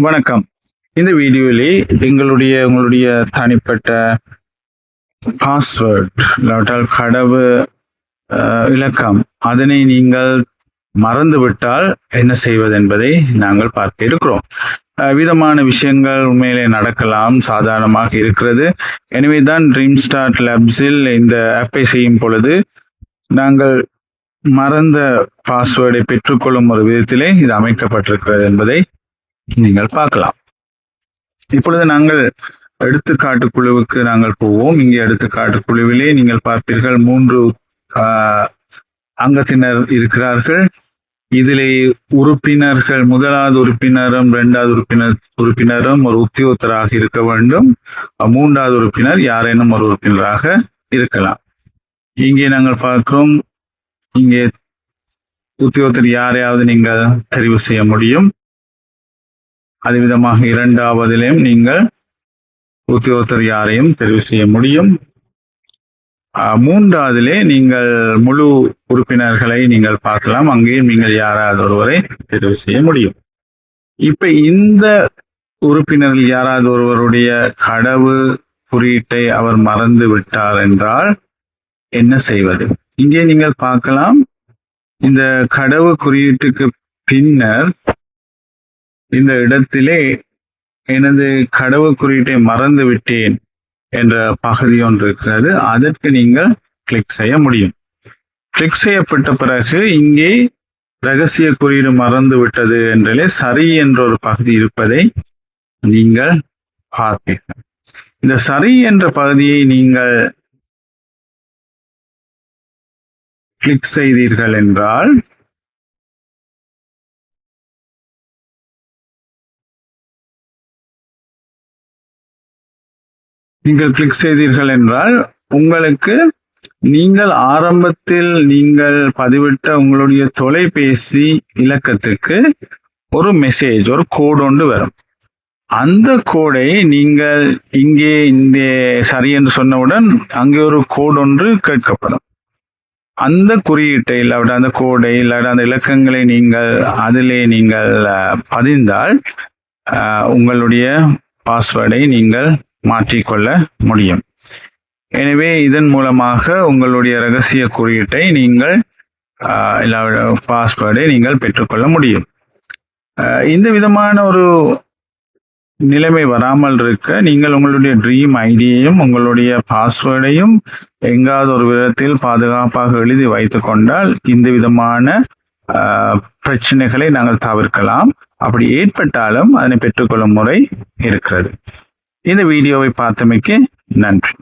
வணக்கம். இந்த வீடியோவிலே உங்களுடைய தனிப்பட்ட பாஸ்வேர்ட் இல்லாவிட்டால் கடவு இலக்கம் அதனை நீங்கள் மறந்துவிட்டால் என்ன செய்வது என்பதை நாங்கள் பார்க்க இருக்கிறோம். விதமான விஷயங்கள் உண்மையிலே நடக்கலாம், சாதாரணமாக இருக்கிறது. எனவே தான் ட்ரீம் ஸ்டார்ட் லேப்ஸில் இந்த ஆப்பை செய்யும் பொழுது நாங்கள் மறந்த பாஸ்வேர்டை பெற்றுக்கொள்ளும் ஒரு விதத்திலே இது அமைக்கப்பட்டிருக்கிறது என்பதை நீங்கள் பார்க்கலாம். இப்பொழுது நாங்கள் எடுத்துக்காட்டு குழுவுக்கு நாங்கள் போவோம். இங்கே எடுத்துக்காட்டு குழுவிலே நீங்கள் பார்ப்பீர்கள் 3 அங்கத்தினர் இருக்கிறார்கள். இதிலே உறுப்பினர்கள் முதலாவது உறுப்பினரும் 2வது உறுப்பினரும் ஒரு உத்தியோகத்தராக இருக்க வேண்டும். 3வது உறுப்பினர் யாரேனும் ஒரு உறுப்பினராக இருக்கலாம். இங்கே நாங்கள் பார்க்கிறோம், இங்கே உத்தியோகத்தர் யாரையாவது நீங்கள் தெரிவு செய்ய முடியும். அதே விதமாக 2வதிலும் நீங்கள் உத்தியோகத்தர் யாரையும் தெரிவு செய்ய முடியும். 3வதிலே நீங்கள் முழு உறுப்பினர்களை நீங்கள் பார்க்கலாம். அங்கேயும் நீங்கள் யாராவது ஒருவரை தெரிவு செய்ய முடியும். இப்ப இந்த உறுப்பினர்கள் யாராவது ஒருவருடைய கடவு குறியீட்டை அவர் மறந்து விட்டார் என்றால் என்ன செய்வது? இங்கே நீங்கள் பார்க்கலாம், இந்த கடவு குறியீட்டுக்கு பின்னர் இந்த இடத்திலே எனது கடவு குறியீட்டை மறந்து விட்டேன் என்ற பகுதி ஒன்று இருக்கிறது. அதற்கு நீங்கள் கிளிக் செய்ய முடியும். கிளிக் செய்யப்பட்ட பிறகு இங்கே ரகசிய குறியீடு மறந்து விட்டது என்றாலே சரி என்ற ஒரு பகுதி இருப்பதை நீங்கள் பார்ப்பீர்கள். இந்த சரி என்ற பகுதியை நீங்கள் கிளிக் செய்தீர்கள் என்றால் உங்களுக்கு நீங்கள் ஆரம்பத்தில் நீங்கள் பதிவிட்ட உங்களுடைய தொலைபேசி இலக்கத்துக்கு ஒரு மெசேஜ், ஒரு கோடு ஒன்று வரும். அந்த கோடை நீங்கள் இங்கே இந்த சரி என்று சொன்னவுடன் அங்கே ஒரு கோடு ஒன்று கேட்கப்படும். அந்த குறியீட்டை இல்லாவிட அந்த கோடை இல்லாவிட அந்த இலக்கங்களை நீங்கள் அதிலே நீங்கள் பதிந்தால் உங்களுடைய பாஸ்வேர்டை நீங்கள் மாற்றிக்கொள்ள முடியும். எனவே இதன் மூலமாக உங்களுடைய ரகசிய குறியீட்டை நீங்கள் பாஸ்வேர்டை நீங்கள் பெற்றுக்கொள்ள முடியும். இந்த விதமான ஒரு நிலைமை வராமல் இருக்க நீங்கள் உங்களுடைய ட்ரீம் ஐடியையும் உங்களுடைய பாஸ்வேர்டையும் எங்காவது ஒரு விதத்தில் பாதுகாப்பாக எழுதி வைத்து கொண்டால் இந்த விதமான பிரச்சனைகளை நாங்கள் தவிர்க்கலாம். அப்படி ஏற்பட்டாலும் அதனை பெற்றுக்கொள்ளும் முறை இருக்கிறது. இந்த வீடியோவை பார்த்தமைக்கு நன்றி.